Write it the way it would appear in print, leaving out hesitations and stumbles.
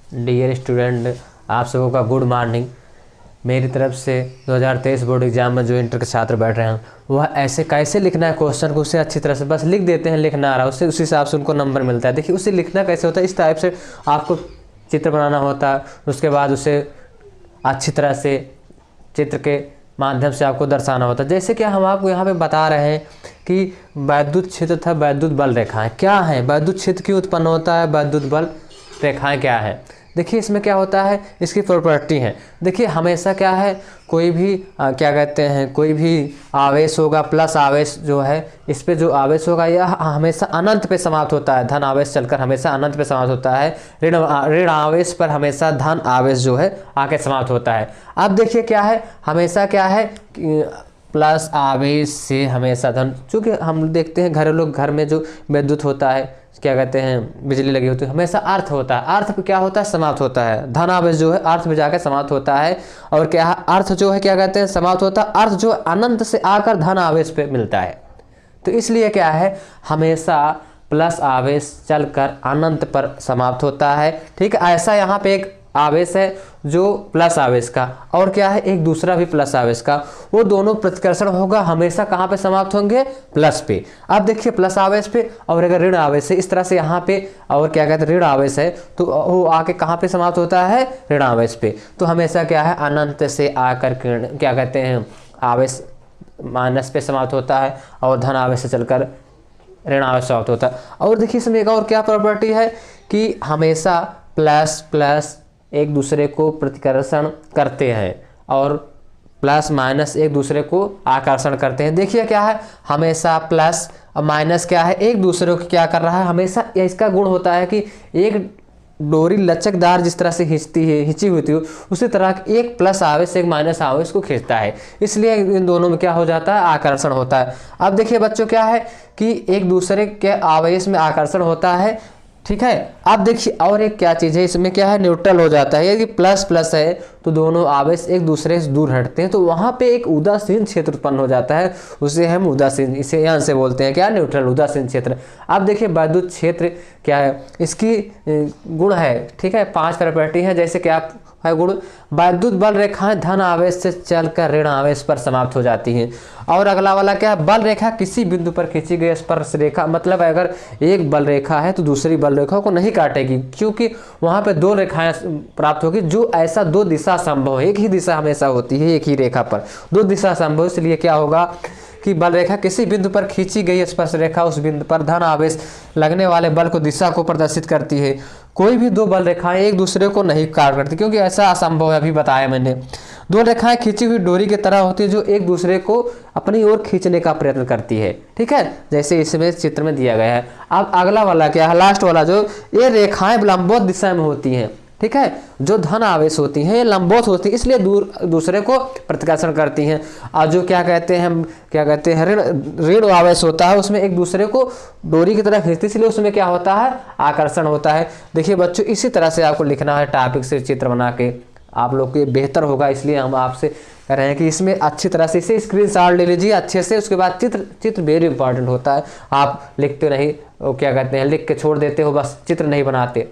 Dear student, आप सबों का गुड मॉर्निंग। मेरी तरफ से 2023 बोर्ड एग्जाम में जो इंटर के छात्र बैठ रहे हैं वह ऐसे कैसे लिखना है क्वेश्चन को, उसे अच्छी तरह से बस लिख देते हैं, लिखना आ रहा है उससे, उसी हिसाब से उनको नंबर मिलता है। देखिए उसे लिखना कैसे होता है, इस टाइप से आपको चित्र बनाना होता है, उसके बाद उसे अच्छी तरह से चित्र के माध्यम से आपको दर्शाना होता है। जैसे कि हम आपको यहाँ पे बता रहे हैं कि वैद्युत क्षेत्र था वैद्युत बल रेखाएं क्या हैं, वैद्युत क्षेत्र क्यों उत्पन्न होता है, वैद्युत बल रेखाएं क्या है। देखिए इसमें क्या होता है, इसकी प्रॉपर्टी है। देखिए हमेशा क्या है, कोई भी क्या कहते हैं, कोई भी आवेश होगा, प्लस आवेश जो है, इस पे जो आवेश होगा यह हमेशा अनंत पे समाप्त होता है। धन आवेश चलकर हमेशा अनंत पे समाप्त होता है। ऋण आवेश पर हमेशा धन आवेश जो है आके समाप्त होता है। अब देखिए क्या है, हमेशा क्या है, प्लस आवेश से हमेशा धन, चूँकि हम देखते हैं घर में जो विद्युत होता है, क्या कहते हैं, बिजली लगी होती है, हमेशा अर्थ होता है। अर्थ पे क्या होता है, समाप्त होता है। धन आवेश जो है अर्थ में जाकर समाप्त होता है। और क्या अर्थ जो है, क्या कहते हैं, समाप्त होता है। अर्थ जो अनंत से आकर धन आवेश पे मिलता है। तो इसलिए क्या है, हमेशा प्लस आवेश चलकर अनंत पर समाप्त होता है। ठीक है, ऐसा यहाँ पे एक आवेश है जो प्लस आवेश का, और क्या है, एक दूसरा भी प्लस आवेश का, वो दोनों प्रतिकर्षण होगा हमेशा कहाँ पे समाप्त होंगे, प्लस पे। अब देखिए प्लस आवेश पे, और अगर ऋण आवेश है इस तरह से यहाँ पे, और क्या कहते हैं ऋण आवेश है तो वो आके कहाँ पे समाप्त होता है, ऋण आवेश पे। तो हमेशा क्या है, अनंत से आकर क्या कहते हैं आवेश माइनस पे समाप्त होता है, और धन आवेश से चलकर ऋण आवेश समाप्त होता है। और देखिए इसमें एक और क्या प्रॉपर्टी है कि हमेशा प्लस प्लस एक दूसरे को प्रतिकर्षण करते हैं, और प्लस माइनस एक दूसरे को आकर्षण करते हैं। देखिए क्या है, हमेशा प्लस और माइनस क्या है, एक दूसरे को क्या कर रहा है, हमेशा इसका गुण होता है कि एक डोरी लचकदार जिस तरह से खींची हुई थी, उसी तरह एक प्लस आवेश एक माइनस आवेश को खींचता है। इसलिए इन दोनों में क्या हो जाता है, आकर्षण होता है। अब देखिए बच्चों क्या है कि एक दूसरे के आवेश में आकर्षण होता है। ठीक है, अब देखिए और एक क्या चीज़ है, इसमें क्या है, न्यूट्रल हो जाता है। यदि प्लस प्लस है तो दोनों आवेश एक दूसरे से दूर हटते हैं, तो वहाँ पे एक उदासीन क्षेत्र उत्पन्न हो जाता है, उसे हम उदासीन, इसे यहाँ से बोलते हैं क्या, न्यूट्रल, उदासीन क्षेत्र। अब देखिए वैद्युत क्षेत्र क्या है, इसकी गुण है, ठीक है, 5 प्रॉपर्टी है। जैसे कि आप है गुण, वैद्युत बल रेखाएं धन आवेश से चलकर ऋण आवेश पर समाप्त हो जाती हैं। और अगला वाला क्या है, बल रेखा किसी बिंदु पर खींची गई स्पर्श रेखा, मतलब अगर एक बल रेखा है तो दूसरी बल रेखा को नहीं काटेगी, क्योंकि वहां पे 2 रेखाएं प्राप्त होगी। जो ऐसा 2 दिशा संभव है, एक ही दिशा हमेशा होती है, एक ही रेखा पर 2 दिशा संभव, इसलिए क्या होगा कि बल रेखा किसी बिंदु पर खींची गई स्पर्श रेखा उस बिंदु पर धन आवेश लगने वाले बल को दिशा को प्रदर्शित करती है। कोई भी 2 बल रेखाएं एक दूसरे को नहीं काट करती, क्योंकि ऐसा असंभव है, अभी बताया मैंने। 2 रेखाएं खींची हुई डोरी की तरह होती है जो एक दूसरे को अपनी ओर खींचने का प्रयत्न करती है। ठीक है, जैसे इसमें चित्र में दिया गया है। अब अगला वाला क्या है, लास्ट वाला, जो ये रेखाएं लंबवत दिशा में होती हैं। ठीक है, जो धन आवेश होती हैं ये लंबवत होती है, इसलिए दूसरे को प्रतिकर्षण करती हैं। और जो क्या कहते हैं, हम क्या कहते हैं, ऋण आवेश होता है, उसमें एक दूसरे को डोरी की तरह खींचती, इसलिए उसमें क्या होता है, आकर्षण होता है। देखिए बच्चों इसी तरह से आपको लिखना है, टॉपिक से चित्र बना के, आप लोग के बेहतर होगा। इसलिए हम आपसे कह रहे हैं कि इसमें अच्छी तरह से इसे स्क्रीनशॉट ले लीजिए अच्छे से। उसके बाद चित्र वेरी इंपॉर्टेंट होता है। आप लिखते नहीं, क्या कहते हैं, लिख के छोड़ देते हो, बस चित्र नहीं बनाते।